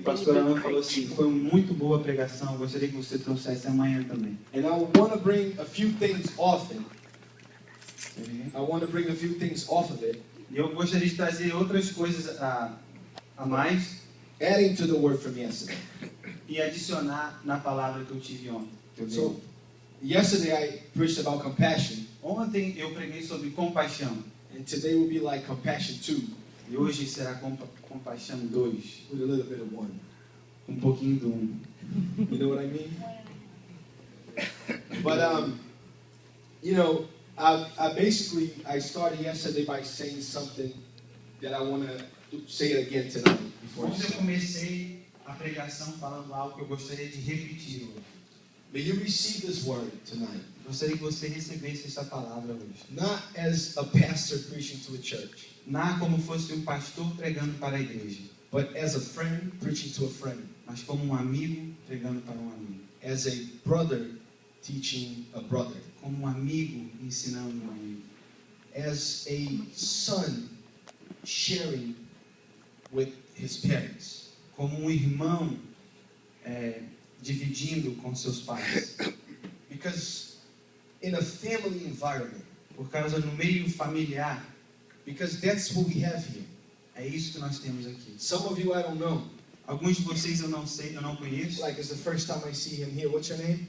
pastor Alan falou assim, foi muito boa a pregação, gostaria que você trouxesse amanhã também. And I want to bring a few things off it. I want to bring a few things off of it. E eu gostaria de trazer outras coisas a mais, Adding to the word from yesterday. e adicionar na palavra que eu tive ontem. Que eu dei So, ontem. yesterday I preached about compassion. Ontem eu preguei sobre compaixão, And today will be like compassion 2. e hoje será compaixão 2, With a little bit of 1. um pouquinho do 1. You know what I mean? But, you know, I started yesterday by saying something that I want to say it again tonight. Before I Ontem eu start. comecei a pregação falando algo que eu gostaria de repetir hoje. May you receive this word tonight. Gostaria que você recebesse essa palavra hoje. Not as a pastor preaching to a church, Não como fosse um pastor pregando para a igreja, but as a friend preaching to a friend. mas como um amigo pregando para um amigo. As a brother teaching a brother. Como um amigo ensinando um amigo. As a son sharing with his parents. Como um irmão dividindo com seus pais. Because in a family environment, Por causa no meio familiar, because that's what we have here. é isso que nós temos aqui. Some of you I don't know. Alguns de vocês eu não sei, eu não conheço. Like it's the first time I see him here. What's your name?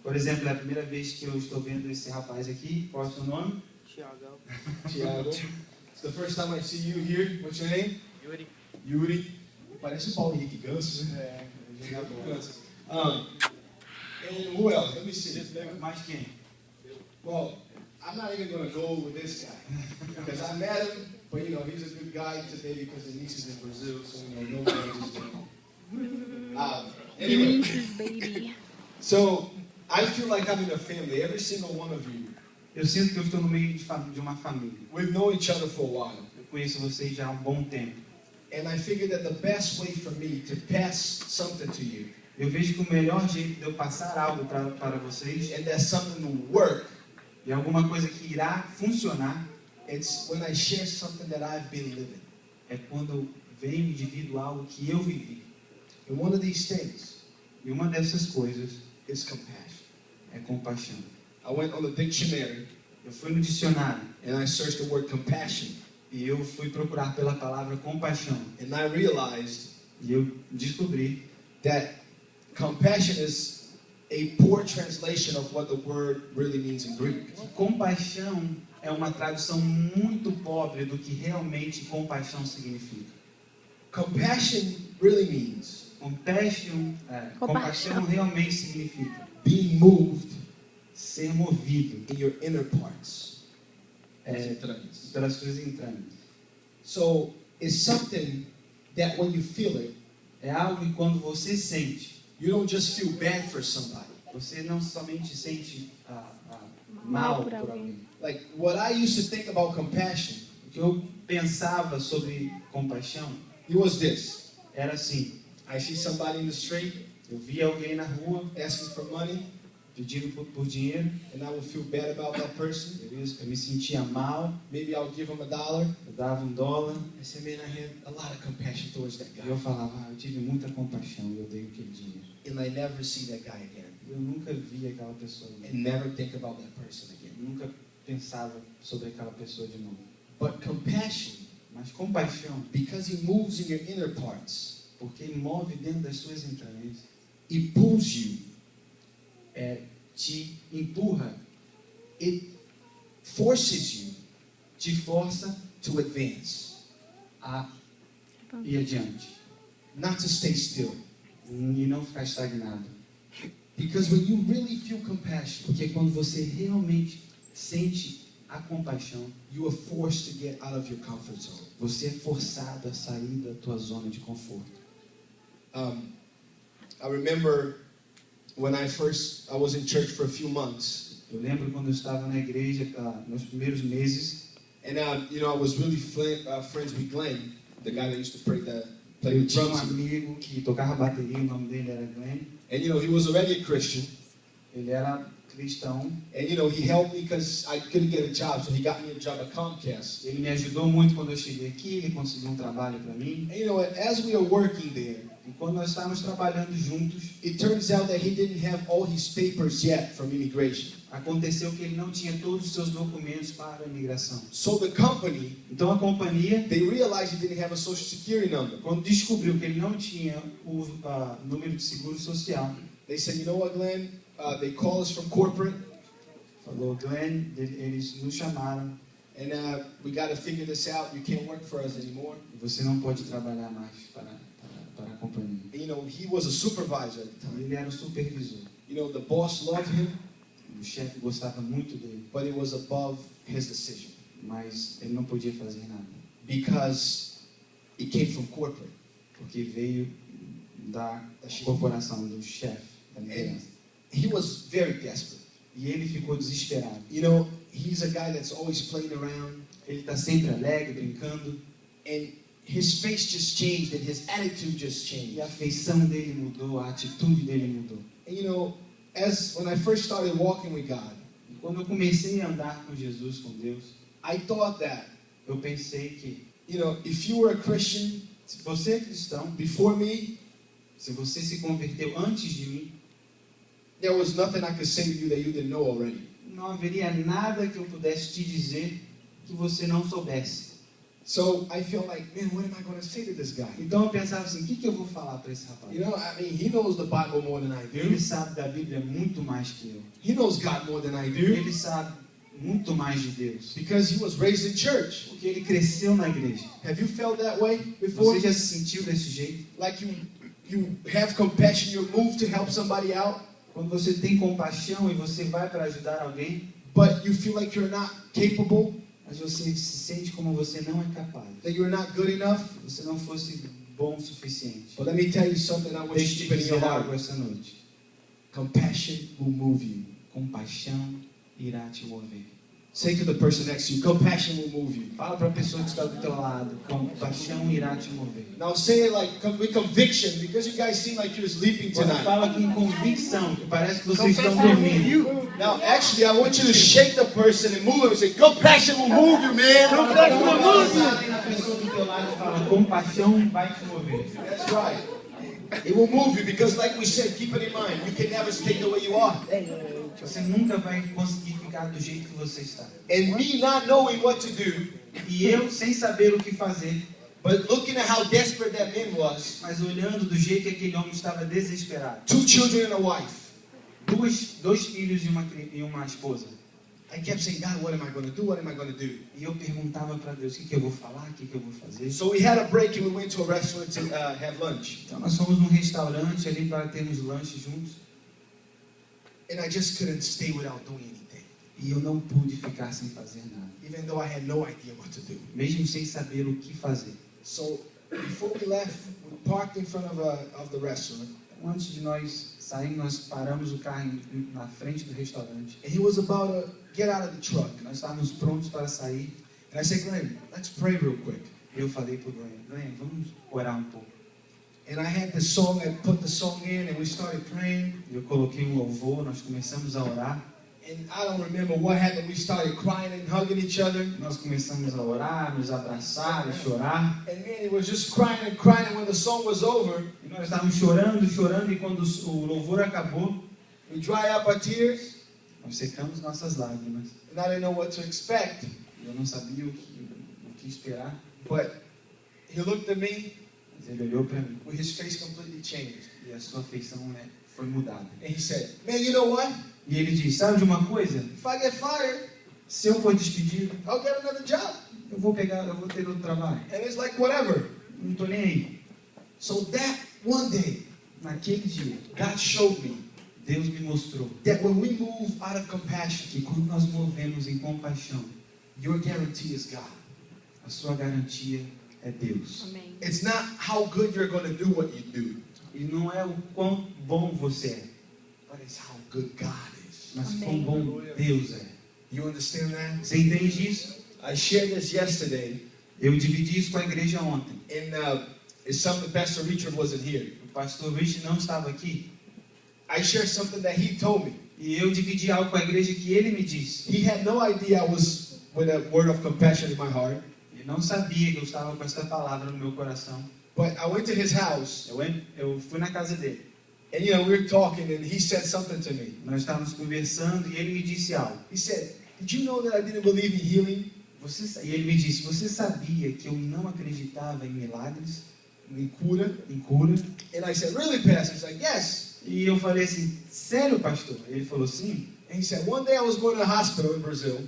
Por exemplo, é a primeira vez que eu estou vendo esse rapaz aqui. Qual é o seu nome? Tiago. It's the first time I see you here. What's your name? Yuri. Yuri. Parece o Paulo Henrique Ganso, né? Ganso. And who else? Let me see. Mais quem? Well, I'm not even going to go with this guy because I met him, but you know he's a good guy today because his niece is in Brazil, so you know no one anyway, Niece's baby. so I feel like I'm in a family. Every single one of you, Eu sinto que eu estou no meio de uma família. we've known each other for a while, Eu conheço vocês já há um bom tempo. and I figured that the best way for me to pass something to you, Eu vejo que o melhor jeito de eu passar algo para vocês, and that something will work, e alguma coisa que irá funcionar, it's when I share something that I've been living. é quando eu venho e divido algo que eu vivi. And one of these things E uma dessas coisas is compassion. é compaixão. I went on the dictionary Eu fui no dicionário and I searched the word compassion, e eu fui procurar pela palavra compaixão. and I realized E eu descobri that compassion is a poor translation of what the word really means in Greek. que compaixão é uma tradução muito pobre do que realmente compaixão significa. Compassion really means Compaixão realmente significa being moved ser movido in your inner parts. pelas suas entranhas. So it's something that when you feel it, É algo que quando você sente, you don't just feel bad for somebody. você não somente sente mal por alguém. Like what I used to think about compassion, O que eu pensava sobre compaixão it was this. era assim: I see somebody in the street eu via alguém na rua asking for money, pedindo por dinheiro, and I would feel bad about that person. eu me sentia mal, Maybe I'll give him $1. eu dava $1, I said, man, I had a lot of compassion towards that e guy. eu falava, eu tive muita compaixão e eu dei aquele dinheiro. And I never see that guy again. Eu nunca vi aquela pessoa, And never think about that person again. eu nunca pensava sobre aquela pessoa de novo. But compassion, Mas compaixão, because he moves in your inner parts, porque move dentro das suas entranhas, it pulls you, te empurra, it forces you te força to advance, a ir adiante not to stay still. e não ficar estagnado. Because when you really feel compassion, Porque quando você realmente sente a compaixão, you are forced to get out of your comfort zone. você é forçado a sair da tua zona de conforto. I remember when I was in church for a few months, Eu lembro quando eu estava na igreja, nos primeiros meses, and I was really friends with Glenn, the guy that used to play the eu tinha um drums. amigo que tocava bateria, o nome dele era Glenn. And he was already a Christian, Ele era cristão. And he helped me because I couldn't get a job, so he got me a job at Comcast. Ele me ajudou muito quando eu cheguei aqui, ele conseguiu um trabalho para mim. And as we are working there, E quando nós estávamos trabalhando juntos, it turns out that he didn't have all his papers yet from immigration. aconteceu que ele não tinha todos os seus documentos para a imigração. So the company, Então a companhia, they realized he didn't have a social security number. quando descobriu que ele não tinha o número de seguro social, They said, you know what, Glenn? They call us from corporate, falou, Glenn, eles nos chamaram, and we got to figure this out. You can't work for us anymore. e você não pode trabalhar mais para a companhia. And, he was a supervisor at the time. Ele era o supervisor. The boss loved him, O chefe gostava muito dele, but it was above his decision mas ele não podia fazer nada, because it came from corporate. porque veio da corporação, do chefe, da liderança. He was very desperate. E ele ficou desesperado. He's a guy that's always playing around, Ele está sempre alegre, brincando, and his face just changed, and his attitude just changed. e a feição dele mudou, a atitude dele mudou. And when I first started walking with God, E quando eu comecei a andar com Jesus, com Deus, I thought that, eu pensei que, if you were a Christian se você é cristão, before me, se você se converteu antes de mim, there was nothing I could say to you that you didn't know already. não haveria nada que eu pudesse te dizer que você não soubesse. So I feel like, man, what am I going to say to this guy? Então eu pensava assim, o que eu vou falar para esse rapaz? He knows the Bible more than I Ele do. sabe da Bíblia muito mais que eu. He knows God more than I do Ele sabe muito mais de Deus. because he was raised in church. Porque ele cresceu na igreja. Have you felt that way before? Você já se sentiu desse jeito? Like you have compassion, you're moved to help somebody out, Quando você tem compaixão e você vai para ajudar alguém, but you feel like you're not capable, mas você se sente como você não é capaz. that you're not good enough. Você não fosse bom o suficiente. But let me tell you something I want you Deixa to eu keep te it in your dizer heart. algo essa noite. Compassion will move you. Compaixão irá te mover. Say to the person next to you, compassion will move you. Fala para a pessoa que está do teu lado. Compaixão irá te mover. Now say it like with conviction, because you guys seem like you're sleeping Agora tonight. fala com convicção, que parece que vocês estão dormindo. Now actually I want you to shake the person and move him and say, compassion will move you, man. Compassion will move you. Fala na pessoa do teu lado e fala, compaixão vai te mover. That's right. It will move you because like we said, keep it in mind, you can never stay the way you are. Você nunca vai conseguir ficar do jeito que você está. And me not knowing what to do, E eu, sem saber o que fazer, but looking at how desperate that man was, mas olhando do jeito que aquele homem estava desesperado. 2 children and a wife, Dois filhos e uma esposa. I kept saying, God, what am I going to do? What am I going to do? E eu perguntava para Deus, o que eu vou falar, o que eu vou fazer. So we had a break and we went to a restaurant to have lunch. Então nós fomos num restaurante ali para termos lanche juntos. And I just couldn't stay without doing anything, E eu não pude ficar sem fazer nada. even though I had no idea what to do. Mesmo sem saber o que fazer. So before we left, we parked in front of the restaurant. Então, antes de nós sairmos, nós paramos o carro na frente do restaurante. And he was about to get out of the truck. Nós estávamos prontos para sair. And I said, Glenn, let's pray real quick. Eu falei para o Glenn, vamos orar um pouco. And I had the song, I put the song in and we started praying. Eu coloquei um louvor, nós começamos a orar. And I don't remember what happened. We started crying and hugging each other. Nós começamos a orar, nos abraçar e chorar. And man, it was just crying and crying. And when the song was over, E nós estávamos chorando, e quando o louvor acabou, we dry up our tears. nós secamos nossas lágrimas. And I didn't know what to expect. Eu não sabia o que esperar, But he looked at me mas ele olhou para mim with his face completely changed. e a sua feição foi mudada. And he said, man, you know what? E ele disse, sabe de uma coisa? If I get fired, Se eu for despedido, I'll get another job. eu vou ter outro trabalho. And it's like, whatever. Não estou nem aí. So that one day, Naquele dia, God showed me Deus me mostrou that when we move out of compassion, que quando nós movemos em compaixão, your guarantee is God. a sua garantia é Deus. Amém. It's not how good you're going to do what you do, E não é o quão bom você é, but it's how good God is. mas quão Amém. bom Deus é. You understand that? Você entende isso? I shared this yesterday, Eu dividi isso com a igreja ontem. and it's something Pastor Richard wasn't here. O pastor Rich não estava aqui. I shared something that he told me. E eu dividi algo com a igreja que ele me disse. He had no idea I was with a word of compassion in my heart. Ele não sabia que eu estava com essa palavra no meu coração. But I went to his house, Eu fui na casa dele. and we were talking, and he said something to me. Nós estávamos conversando e ele me disse algo. He said, "Did you know that I didn't believe in healing?" E ele me disse, você sabia que eu não acreditava em milagres, In cura? em cura? And I said, "Really, Pastor?" He's like, "Yes." E eu falei assim, sério, pastor? Ele falou sim. And he said, "One day I was going to the hospital in Brazil.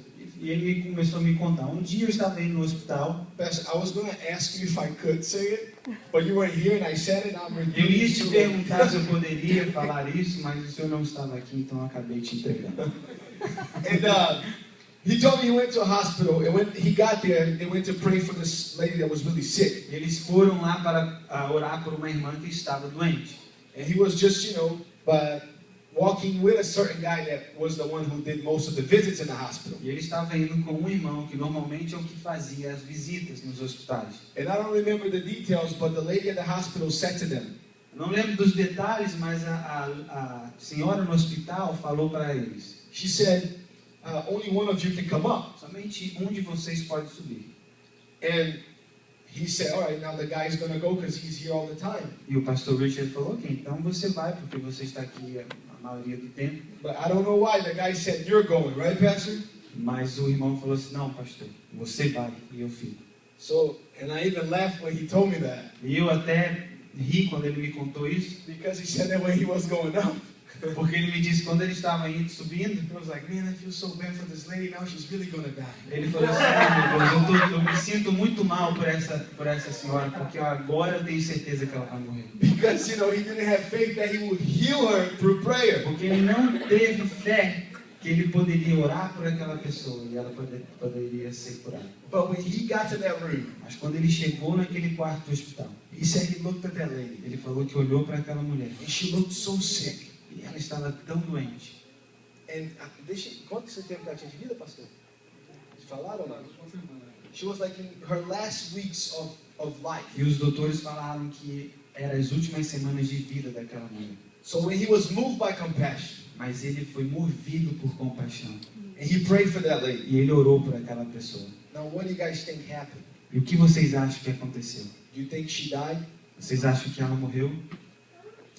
E ele começou a me contar. Um dia eu estava indo no hospital. Pastor, I was going to ask you if I could say it, but you weren't here, and I said it. I'm Eu ia repeating te it. perguntar se eu poderia falar isso, mas o senhor não estava aqui, então eu acabei te entregando. And he told me he went to a hospital, and when he got there, they went to pray for this lady that was really sick. Eles foram lá para orar por uma irmã que estava doente. And he was just, walking with a certain guy that was the one who did most of the visits in the hospital. E ele estava indo com um irmão que normalmente é o que fazia as visitas nos hospitais. And I don't remember the details, but the lady at the hospital said to them, Não lembro dos detalhes, mas a senhora no hospital falou para eles. she said, only one of you can come up. Somente um de vocês pode subir. And he said, all right, now the guy's going to go because he's here all the time. E o pastor Richard falou, ok, então você vai, porque você está aqui a maioria do tempo. But I don't know why. The guy said, you're going, right, Pastor? Mas o irmão falou assim, não, pastor, você vai e eu fico. So, and I even laughed when he told me that. E eu até ri quando ele me contou isso, Because he said that when he was going up. porque ele me disse quando ele estava indo, subindo, I was like, man, I feel so bad for this lady. Now she's really going to die. ele falou assim, meu Deus, eu me sinto muito mal por essa senhora, porque agora eu tenho certeza que ela vai morrer. Because, he didn't have faith that he would heal her through prayer. Porque ele não teve fé que ele poderia orar por aquela pessoa e ela poderia ser curada. But when he got to that room, Mas quando ele chegou naquele quarto do hospital, he said he looked at that lady. ele falou que olhou para aquela mulher And she looked so sick. e ela estava tão doente. And quanto você tempo que ela tinha de vida, pastor? Eles falaram ou não? She was like in her last weeks of life. E os doutores falaram que eram as últimas semanas de vida daquela mulher. So when he was moved by compassion, Mas ele foi movido por compaixão and he prayed for that lady. e ele orou por aquela pessoa. Now, what do you guys think happened? E o que vocês acham que aconteceu? Do you think she died? Vocês acham que ela morreu?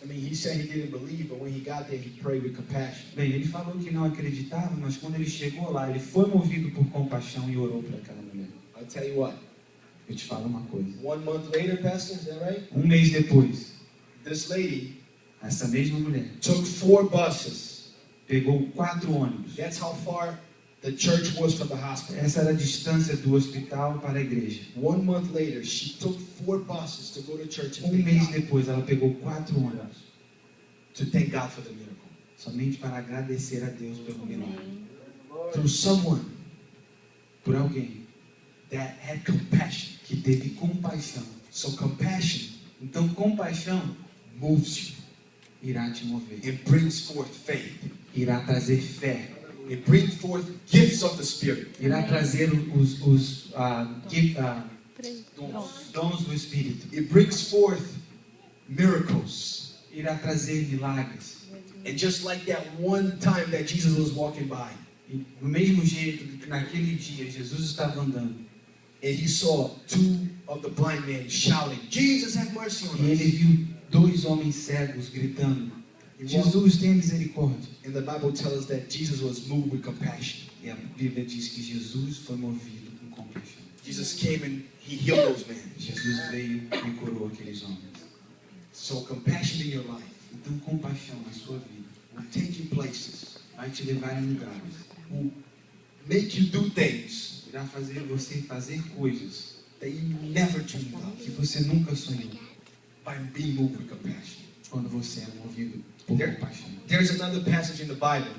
I mean, he said he didn't believe, but when he got there, he prayed with compassion. Bem, ele falou que não acreditava, mas quando ele chegou lá, ele foi movido por compaixão e orou por aquela mulher. I'll tell you what. Eu te falo uma coisa. 1 month later, Pastor, is that right? Um mês depois, This lady essa mesma mulher took 4 buses. pegou 4 ônibus. That's how far the church was from the hospital. Essa era a distância do hospital para a igreja. 1 month later, she took 4 buses to go to church and Um thank mês God, depois, ela pegou 4 ônibus, to thank God for the miracle. somente para agradecer a Deus pelo milagre. Through someone Por alguém that had compassion. que teve compaixão. So compassion Então, compaixão moves you. irá te mover. It brings forth faith. Irá trazer fé. It brings forth gifts of the Spirit. Irá trazer os dons do Espírito. It brings forth miracles. Irá trazer milagres. And just like that one time that Jesus was walking by, E do mesmo jeito que naquele dia Jesus estava andando and he saw 2 of the blind men shouting, Jesus, have mercy on e ele us. viu 2 homens cegos gritando, Jesus, tenha misericórdia. And the Bible tells us that Jesus was moved with compassion. E a Bíblia diz que Jesus foi movido com compaixão. Jesus came and he healed those men. Jesus veio e curou aqueles homens. So compassion in your life Então, compaixão na sua vida will take you places, vai te levar em lugares, will make you do things irá fazer você fazer coisas that you never dreamed que of você nunca sonhou by being moved with compassion. quando você é movido por compaixão. There's another passage in the Bible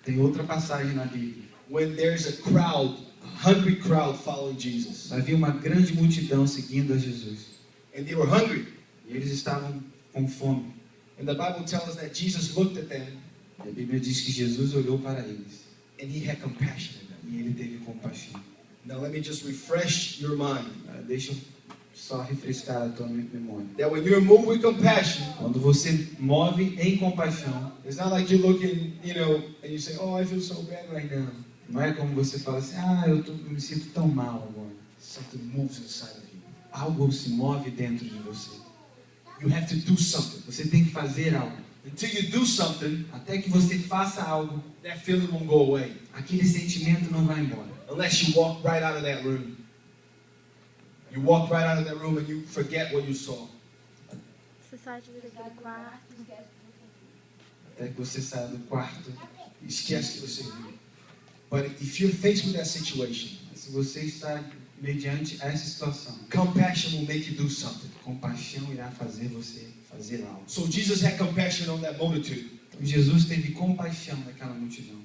Tem outra passagem na Bíblia. when there's a crowd, a hungry crowd following Jesus. Havia uma grande multidão seguindo a Jesus. And they were hungry. E eles estavam com fome. And the Bible tells us that Jesus looked at them E a Bíblia diz que Jesus olhou para eles and he had compassion in them. e ele teve compaixão. Now let me just refresh your mind. Deixa eu só refrescar a tua memória. That when you're moved with compassion, Quando você move em compaixão, it's not like you're looking, and you say, oh, I feel so bad right now. não é como você fala assim, eu me sinto tão mal agora. Something moves inside of you. Algo se move dentro de você. You have to do something. Você tem que fazer algo. Until you do something, Até que você faça algo, that feeling won't go away. aquele sentimento não vai embora. Unless you walk right out of that room. You walk right out of that room and you forget what you saw. Você sai daquele quarto. Até que você saia do quarto. Esquece que você viu. But if you're faced with that situation, Se você está mediante essa situação, compassion will make you do something. compaixão irá fazer você fazer algo. So Jesus had compassion on that multitude. Então, Jesus teve compaixão daquela multidão.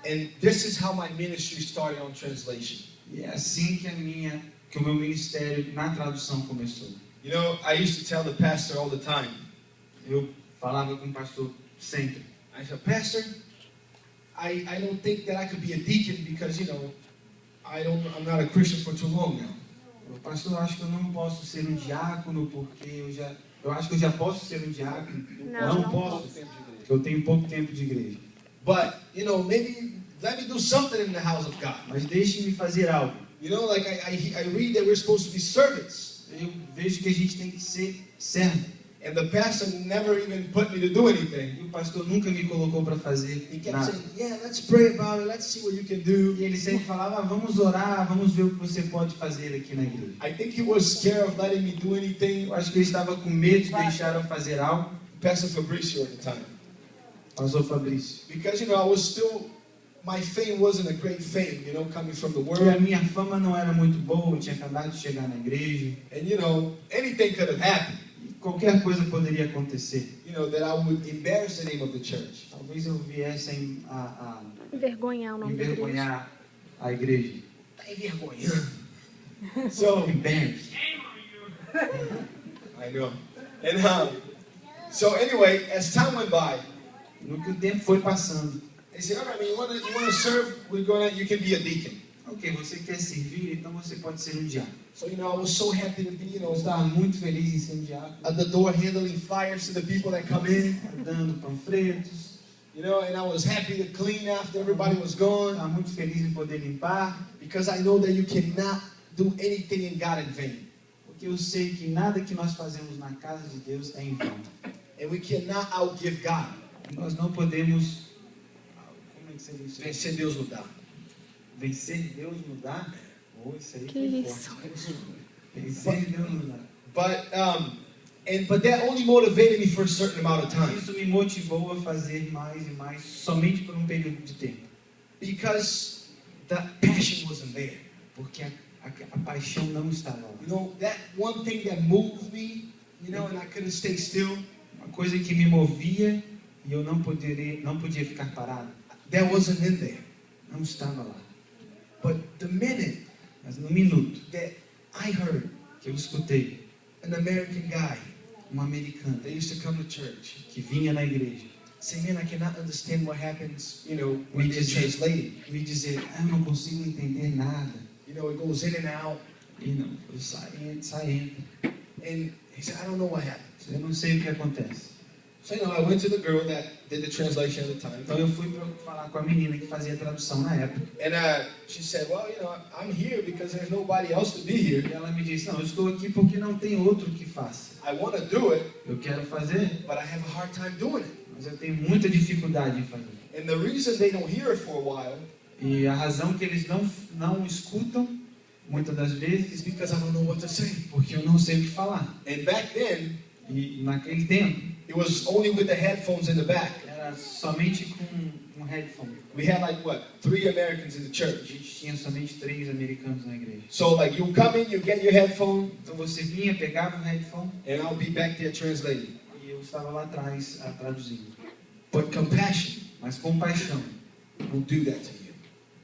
And this is how my ministry started on translation. E é assim que o meu ministério na tradução começou. I used to tell the pastor all the time. Eu falava com o pastor sempre. I said, Pastor, I don't think that I could be a deacon because, I'm not a Christian for too long now. Pastor, eu acho que eu não posso ser um diácono porque eu acho que eu já posso ser um diácono. Não Posso, porque eu tenho pouco tempo de igreja. But, maybe let me do something in the house of God. Mas deixe-me fazer algo. Like I read that we're supposed to be servants. Eu vejo que a gente tem que ser servo. And the pastor never even put me to do anything. E o pastor nunca me colocou para fazer He kept nada. saying, yeah, let's pray about it. Let's see what you can do. E ele sempre falava, vamos orar, vamos ver o que você pode fazer aqui na igreja. I think he was scared of letting me do anything. Eu acho que ele estava com medo de deixar eu fazer algo. Pastor Fabricio at the time. Pastor Fabrício. Because, I was still, my fame wasn't a great fame, coming from the Porque a world. minha fama não era muito boa, eu tinha acabado de chegar na igreja. And, anything could have happened. E qualquer coisa poderia acontecer. That I would embarrass the name of the church. Talvez eu viesse a Envergonhar o nome da igreja. envergonhar a igreja. Tá envergonhando. So, Embarrassed. I know. And so anyway, as time went by, No que o tempo foi passando. they said, all right, man, you want to serve? You can be a deacon. Ok, você quer servir, então você pode ser um diácono. So, I was so happy to be, Eu estava muito feliz em ser um diácono. at the door handling flyers to the people that come in, Dando panfletos. and I was happy to clean after everybody was gone, Estava muito feliz em poder limpar. because I know that you cannot do anything in God in vain. Porque eu sei que nada que nós fazemos na casa de Deus é em vão. And we cannot outgive God. Nós não podemos... Como é que seria isso? Vencer Deus não dá. Vencer Deus mudar? Isso aí Que foi isso? forte. Vencer Deus mudar. But that only motivated me for a certain amount of time. Isso me motivou a fazer mais e mais, somente por um período de tempo. Because the passion wasn't there. Porque a paixão não estava lá. That one thing that moved me, and I couldn't stay still, Uma coisa que me movia e eu não podia ficar parado, that wasn't in there. não estava lá. But the minute Mas no minuto that I heard que eu escutei an American guy americano that used to come to church que vinha na igreja say, man, I cannot understand what happens, when it's translated. me dizer, eu não consigo entender nada. It goes in and out. E não, eu saio. And he said, I don't know what happened. Eu não sei o que acontece. So, I went to the girl that did the translation at the time. Então eu fui para falar com a menina que fazia a tradução na época. And she said, well, I'm here because there's nobody else to be here. E ela me disse, não, eu estou aqui porque não tem outro que faça. I want to do it, Eu quero fazer, but I have a hard time doing it. mas eu tenho muita dificuldade em fazer. And the reason they don't hear it for a while E a razão que eles não escutam, muitas das vezes, is because I don't know what to say. porque eu não sei o que falar. And back then, E naquele tempo, it was only with the headphones in the back. era somente com um headphone. We had 3 Americans in the A church. gente tinha somente 3 americanos na igreja. So you come in, you get your headphone, Então você vinha, pegava o headphone and I'll be back there translating. e eu estava lá atrás traduzindo. But compassion Mas compaixão will do that to you.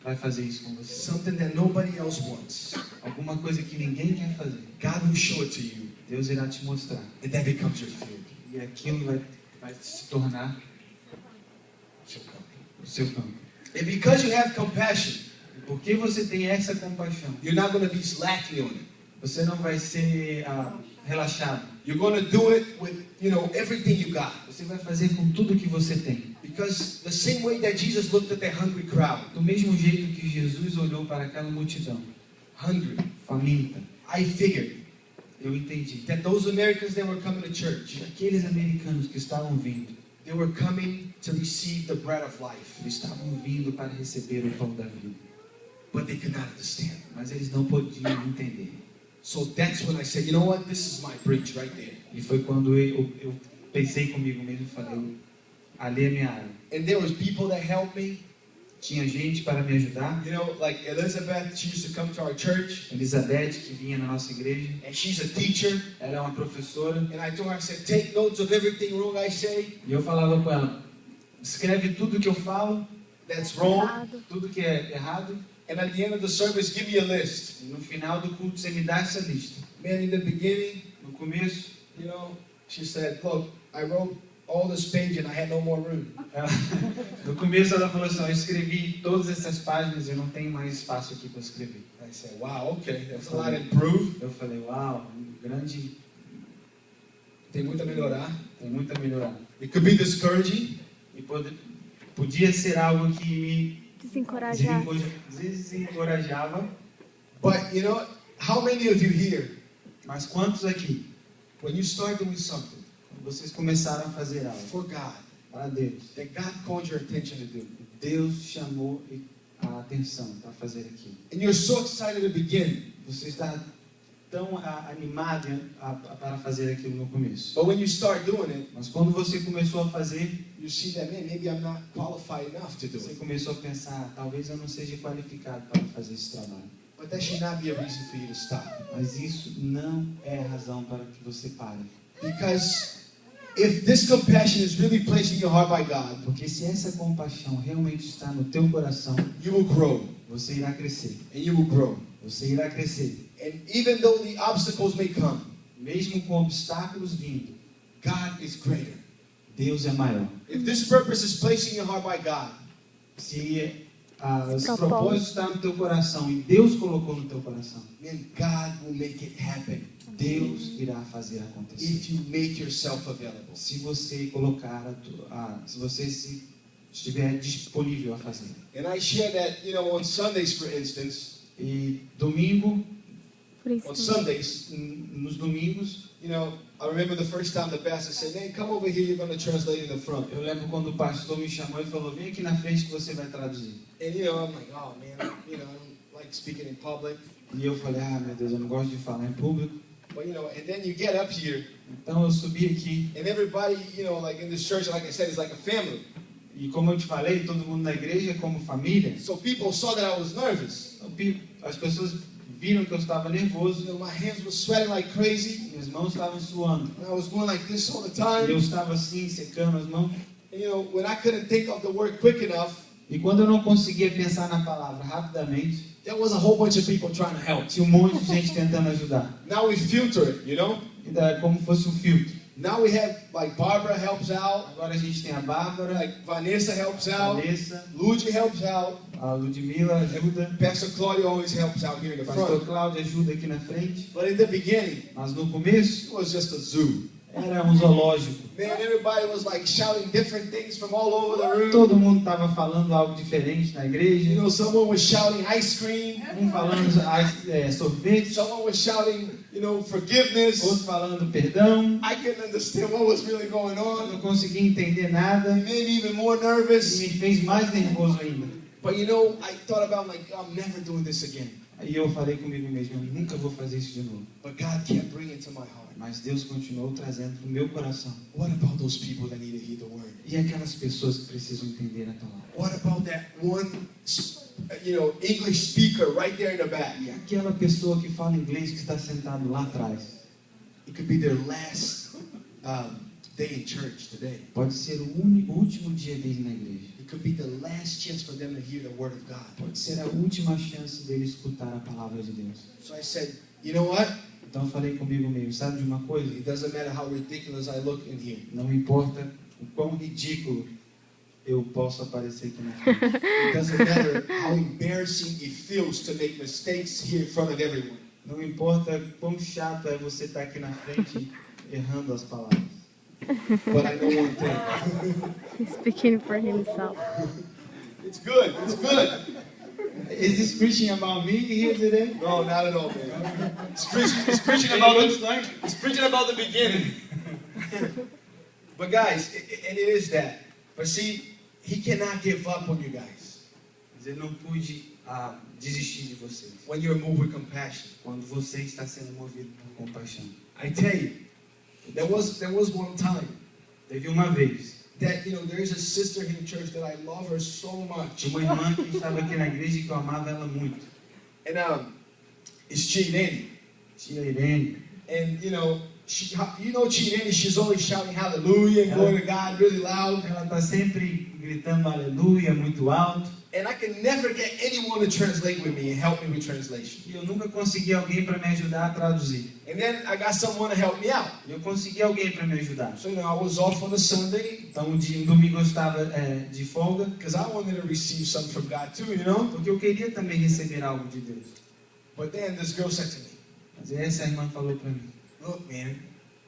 vai fazer isso com você. Something that nobody else wants. Alguma coisa que ninguém quer fazer, God will show it to you, Deus irá te mostrar. and that becomes your field. E aquilo vai se tornar o seu campo. And because you have compassion, E porque você tem essa compaixão, you're not going to be slacking on it. Você não vai ser relaxado. You're going to do it with, everything you got. Você vai fazer com tudo que você tem. Because the same way that Jesus looked at that hungry crowd, Do mesmo jeito que Jesus olhou para aquela multidão, hungry, faminta, I figured eu entendi. that those Americans that were coming to church, Aqueles americanos que estavam vindo, they were coming to receive the bread of life, eles estavam vindo para receber o pão da vida. but they could not understand. Mas eles não podiam entender. So that's when I said, you know what, this is my bridge right there. E foi quando eu pensei comigo mesmo e falei, ali é minha área. And there was people that helped me. Tinha gente para me ajudar. Like Elizabeth, she used to come to our church, Elizabeth, que vinha na nossa igreja, and she's a teacher. ela é uma professora. And I told her, I said, take notes of everything wrong I say, E eu falava com ela, escreve tudo que eu falo, that's wrong. Errado. tudo que é errado. And at the end of the service, give me a list. E no final do culto você me dá essa lista. Man, in the beginning, No começo, she said, look, I wrote all this page and I had no more room. no começo ela falou assim, eu escrevi todas essas páginas e eu não tenho mais espaço aqui para escrever. I said, wow, okay, that's a lot improved. Eu falei, uau, grande, Tem muito a melhorar. tem muito a melhorar. It could be discouraging, E podia ser algo que me Desencorajar. desencorajava, but how many of you here, mas quantos aqui, when you start doing something vocês começaram a fazer algo for God, para Deus? that God called your attention to do, Deus chamou a atenção para fazer aquilo. and you're so excited to begin, Você está tão animado para fazer aquilo no começo. but when you start doing it, Mas quando você começou a fazer, you see that, man, maybe I'm not qualified enough to do você it. começou a pensar, talvez eu não seja qualificado para fazer esse trabalho. But that should not be a reason for you to stop. Mas isso não é razão para que você pare. Because if this compassion is really placed in your heart by God, Porque se essa compaixão realmente está no teu coração, you will grow, você irá crescer. and you will grow. Você irá crescer. And even though the obstacles may come, Mesmo com obstáculos vindo, God is greater. Deus é maior. If this purpose is placed in your heart by God, Se esse propósito está no teu coração e Deus colocou no teu coração, then God will make it happen Deus irá fazer acontecer. if you make yourself available. Se você colocar se você estiver disponível a fazer. And I share that, on Sundays, for instance, E domingo, Por isso on também. Sundays, nos domingos, I remember the first time the pastor said, "Man, come over here, you're going to translate in the front." eu lembro quando o pastor me chamou e falou, vem aqui na frente que você vai traduzir. And, I'm like, oh, man, I don't like speaking in public. E eu falei, meu Deus, eu não gosto de falar em público. But, and then you get up here, Então eu subi aqui, and everybody, like in this church, like I said, is like a family. e como eu te falei, todo mundo na igreja é como família. So people saw that I was nervous. Então, as pessoas viram que eu estava nervoso, My hands were sweating like crazy. minhas mãos estavam suando. And I was going like this all the E eu time. estava assim, secando as mãos. And, when I couldn't think of the word quick enough, E quando eu não conseguia pensar na palavra rapidamente, there was a whole bunch of people trying to help. tinha um monte de gente tentando ajudar. Now we filter it, Então, é como se fosse um filtro. Now we have, like, Barbara helps out, Agora a gente tem a Bárbara, like Vanessa helps a out, Vanessa, Luigi helps out, a Ludmila ajuda, Pastor Claudio always helps out here in o the pastor front. Cláudio ajuda aqui na frente. But in the beginning, Mas no começo, it was just a zoo. era um zoológico. Man, everybody was like shouting different things from all over the room. Todo mundo estava falando algo diferente na igreja. Someone was shouting ice cream, Um falando sorvete, someone was shouting, forgiveness. outro falando perdão. I couldn't understand what was really going Eu on. não conseguia entender nada. It made me even more E nervous. me fez mais nervoso ainda. But I thought about, like, I'm never doing this again. Aí eu falei comigo mesmo, eu nunca vou fazer isso de novo. But God kept bringing it to my heart. Mas Deus continuou trazendo para o meu coração. What about those people that need to hear the word? E aquelas pessoas que precisam entender a palavra. What about that one, English speaker right there in the back? E aquela pessoa que fala inglês que está sentado lá atrás. It could be their last day in church today. Pode ser o último dia dele na igreja. It could be the last chance for them to hear the word of God. Pode ser a última chance dele escutar a palavra de Deus. So I said, you know what? Então eu falei comigo mesmo, sabe de uma coisa? It doesn't matter how ridiculous I look in here. Não importa o quão ridículo eu posso aparecer aqui na frente. It doesn't matter how embarrassing it feels to make mistakes here in front of everyone. Não importa quão chato é você estar aqui na frente errando as palavras. But I know one thing. He's speaking for himself. It's good. It's good. Is this preaching about me here today? No, not at all, man. It's preaching about the beginning. But guys, and it is that. But see, he cannot give up on you guys. Mas ele não pôde desistir de vocês. When you're moved with compassion. Quando você está sendo movido por compaixão. I tell you, there was one time Teve uma vez that, there's a sister in church that I love her so much. uma irmã que estava aqui na igreja e que eu amava ela muito. And it's Chirene. Tia Irene. And Chirene, she's always shouting hallelujah and glory to God really loud. Ela está sempre gritando aleluia muito alto. And I can never get anyone to translate with me and help me with translation. E eu nunca consegui alguém para me ajudar a traduzir. And then I got someone to help me out. E eu consegui alguém para me ajudar. So, I was off on a Sunday. Então, um domingo eu estava de folga. Because I wanted to receive something from God too, Porque eu queria também receber algo de Deus. But then this girl said to me, Mas essa irmã falou para mim, look, man,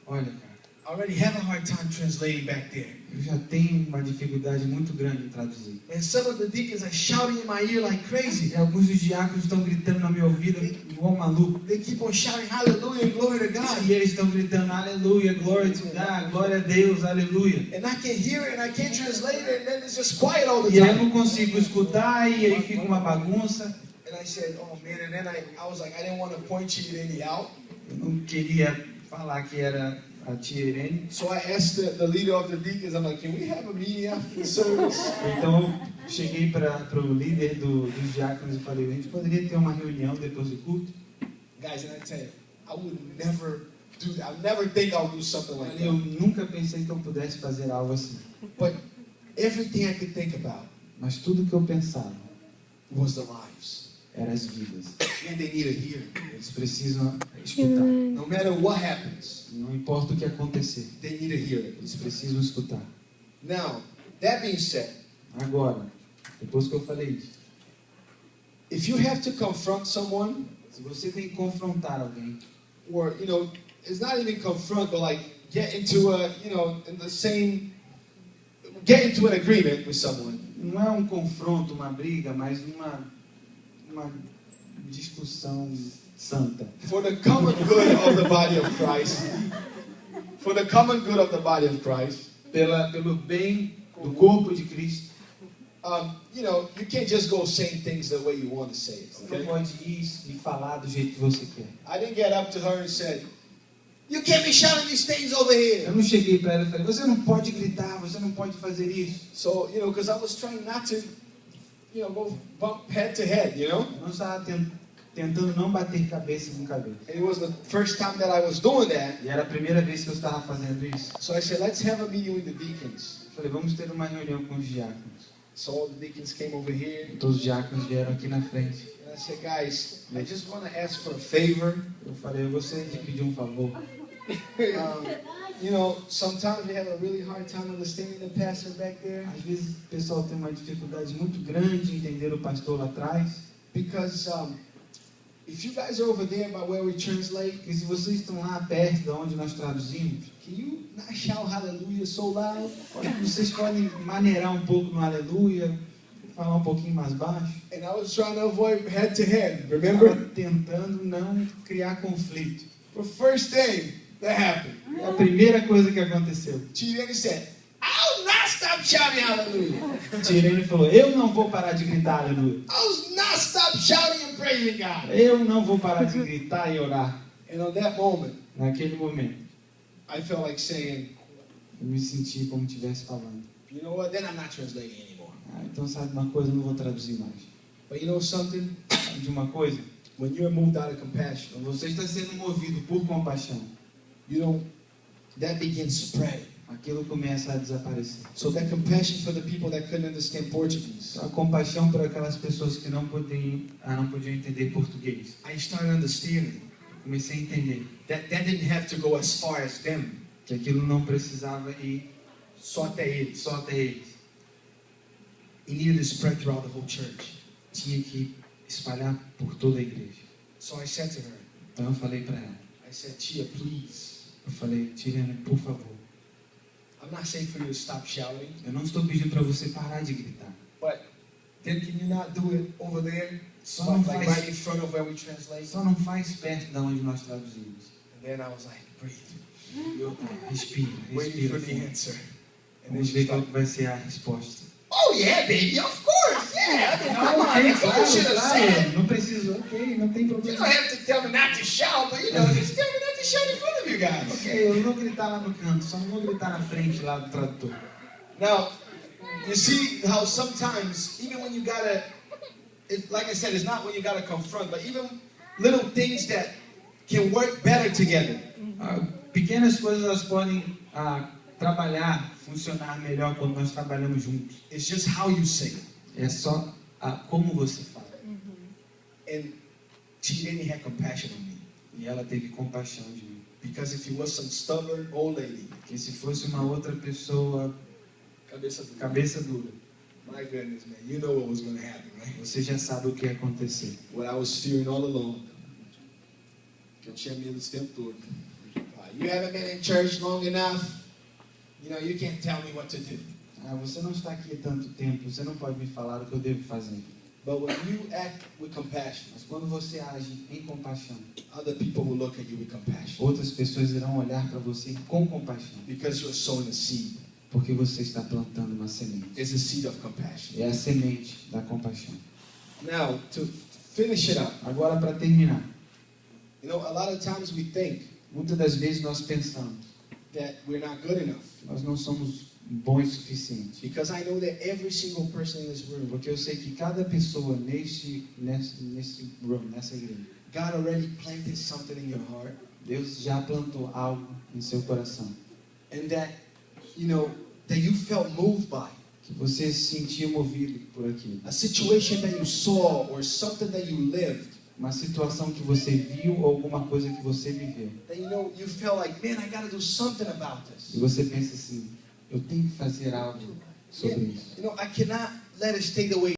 olha, cara, I already have a hard time translating back there. eu já tenho uma dificuldade muito grande em traduzir. And some of the deacons are shouting in my ear like crazy. E alguns dos diáconos estão gritando na minha ouvida igual maluco. They keep on shouting hallelujah and glory to God. E eles estão gritando aleluia, glory to God, glória a Deus, aleluia. And I can hear it and I can't translate it, and then it's just quiet all the E eu time. não consigo escutar e aí fica uma bagunça. And I said, oh man, and then I was like, I didn't want to point Chirene out. Eu não queria falar que era a tia Irene. So I asked the leader of the deacons, I'm like, can we have a meeting after the service? Então eu cheguei para o líder dos diáconos e falei, a gente poderia ter uma reunião depois do culto? Guys, and I tell you, I would never do that. I never think I'll do something like Eu that. nunca pensei que eu pudesse fazer algo assim. But everything I could think about Mas tudo que eu pensava was the lives. eram as vidas. And they need to hear. Eles precisam escutar. Amen. No matter what happens, Não importa o que acontecer, they need to hear it. eles precisam escutar. Now, that being said, Agora, depois que eu falei isso, if you have to confront someone, se você tem que confrontar alguém, or, it's not even confront, but like get into get into an agreement with someone. não é um confronto, uma briga, mas uma discussão santa. For the common good of the body of Christ. For the common good of the body of Christ. Pelo bem do corpo de Cristo. You can't just go saying things the way you want to say it. Você Okay? não pode ir e falar do jeito que você quer. I didn't get up to her and said, you can't be shouting these things over here. Eu não cheguei para ela e falei, você não pode gritar, você não pode fazer isso. So, because I was trying not to, go bump head to head, Eu não estava tentando não bater cabeça com cabeça. And it was the first time that I was doing that. E era a primeira vez que eu estava fazendo isso. So I said, let's have a meeting with the deacons. Eu falei, vamos ter uma reunião com os diáconos. So all the deacons came over here. Então os diáconos vieram aqui na frente. And I said, guys, I just want to ask for a favor. Eu falei, eu gostaria de pedir um favor. Sometimes we have a really hard time understanding the pastor back there. Às vezes o pessoal tem uma dificuldade muito grande em entender o pastor lá atrás. Because if you guys are over there by where we translate, Porque se vocês estão lá perto de onde nós traduzimos, can you not shout hallelujah so loud? vocês podem maneirar um pouco no aleluia, falar um pouquinho mais baixo. And I was trying to avoid head to head, Eu remember? estava tentando não criar conflito. The first thing that happened, É a primeira coisa que aconteceu. Chirene said, I'll not stop shouting hallelujah. Tirene falou, eu não vou parar de gritar aleluia. I'll not stop shouting and praising God. Eu não vou parar de gritar e orar. And on that moment, Naquele momento, I felt like saying, eu me senti como se estivesse falando. you know what, then I'm not translating anymore. Então sabe uma coisa, eu não vou traduzir mais. But you know something? Sabe de uma coisa? When you're moved out of compassion, Quando você está sendo movido por compaixão, that begins to spread. aquilo começa a desaparecer. So that compassion for the people that couldn't understand Portuguese, A compaixão por aquelas pessoas que não podiam entender português. I started understanding Comecei a entender that didn't have to go as far as them, que aquilo não precisava ir só até eles. só até eles. It needed to spread throughout the whole church. Tinha que espalhar por toda a igreja. So I said to her, Então eu falei para ela. I said, Tia, please. Eu falei, Tirena, por favor. I'm not saying for you to stop shouting, Eu não estou pedindo para você parar de gritar. but then can you not do it over there? Só não Like faz, right in front of where we translate? só não faz perto da onde nós traduzimos. And then I was like, breathe. Respira, Waiting for respira. the fundo. answer. And then Vamos she ver qual started, que vai ser a resposta. oh yeah, baby, of course, yeah. I mean, come on, that's what you should have said. Não preciso, ok, não tem You problema. don't have to tell me not to shout, but just tell me not to shout in front of you guys. Ok, eu vou gritar lá no canto, só não vou gritar na frente lá do tradutor. Now, you see how sometimes, even when you gotta, like I said, it's not when you gotta confront, but even little things that can work better together. Pequenas coisas elas podem trabalhar, funcionar melhor quando nós trabalhamos juntos. It's just how you say it. É só como você fala. And Chireni had compassion on me. E ela teve compaixão de mim. Because if he was some stubborn old lady, Porque se fosse uma outra pessoa, cabeça dura, my goodness, man, you know what was going to happen, right? você já sabe o que ia acontecer. What I was fearing all along. Que eu tinha medo esse tempo todo. You haven't been in church long enough. You know, you can't tell me what to do. Você não está aqui há tanto tempo, você não pode me falar o que eu devo fazer. But when you act with compassion, Mas quando você age em compaixão, other people will look at you with compassion. outras pessoas irão olhar para você com compaixão. Because you're sowing a seed. Porque você está plantando uma semente. It's a seed of compassion. É a semente da compaixão. Now, to finish it up, Agora, para terminar, you know, a lot of times we think muitas das vezes nós pensamos, that we're not good enough. nós não somos bons o suficiente. Because I know that every single person in this room, Porque eu sei que cada pessoa nesse room, nessa igreja, God already planted something in your heart. Deus já plantou algo em seu coração. And that, you know, that you felt moved by. Que você se sentia movido por aquilo. A situation that you saw or something that you lived. Uma situação que você viu ou alguma coisa que você viveu. That, you know, you felt like, man, I got to do something about this. E você pensa assim, eu tenho que fazer algo sobre isso. You know, I cannot let it stay the way